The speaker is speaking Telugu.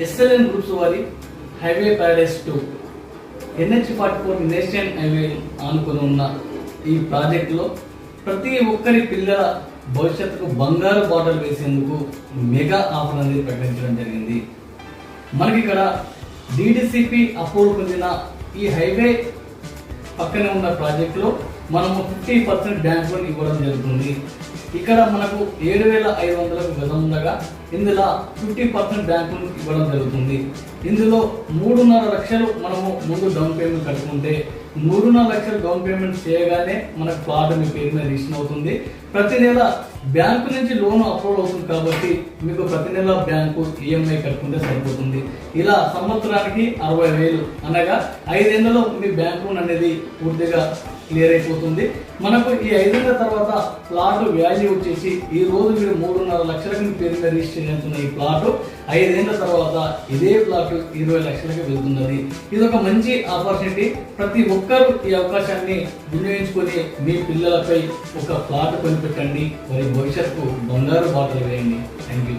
SLN గ్రూప్స్ వారి highway Paradise 2 NH44 national highway ఆనుకొని ఉన్న ఈ ప్రాజెక్టులో ప్రతి ఒక్కరి పిల్లల భవిష్యత్తుకు బంగారు బాటలు వేసేందుకు మెగా ఆఫర్ అనేది ప్రకటించడం జరిగింది. మనకి ఇక్కడ DDCP అప్రూవల్ పొందిన ఈ హైవే పక్కనే ఉన్న ప్రాజెక్టులో మనము 50% బ్యాంక్ లోన్ ఇవ్వడం జరుగుతుంది. ఇక్కడ మనకు 7,500 గజం ఉండగా ఇందులో 50% బ్యాంక్ లోన్ ఇవ్వడం జరుగుతుంది. ఇందులో 3.5 లక్షలు మనము ముందు డౌన్ పేమెంట్ కట్టుకుంటే 3.5 లక్షలు డౌన్ పేమెంట్ చేయగానే మనకు ప్లాట్ మీ పేరు మీద రిజిస్టర్ అవుతుంది. ప్రతి నెల బ్యాంకు నుంచి లోన్ అప్రూవల్ అవుతుంది కాబట్టి మీకు ప్రతి నెల బ్యాంకు EMI కట్టుకుంటే సరిపోతుంది. ఇలా సంవత్సరానికి 60,000 అనగా 5 ఏళ్లలో మీ బ్యాంక్ లోన్ అనేది పూర్తిగా క్లియర్ అయిపోతుంది. మనకు ఈ 5 ఏళ్ల తర్వాత ప్లాట్ వాల్యూ వచ్చేసి ఈ రోజు మీరు 3.5 లక్షలకు మీ పేరు మీద రిజిస్టర్ చేస్తున్న ఈ ప్లాట్ 5 ఏళ్ల తర్వాత ఇదే ప్లాట్ 20 లక్షలకి వెళ్తున్నది. ఇది ఒక మంచి ఆపర్చునిటీ. ప్రతి ఒక్కరూ ఈ అవకాశాన్ని వినియోగించుకొని మీ పిల్లలపై ఒక ప్లాట్ కొనిపెట్టండి. వారి భవిష్యత్తుకు బంగారు బాటలు వేయండి. Thank you.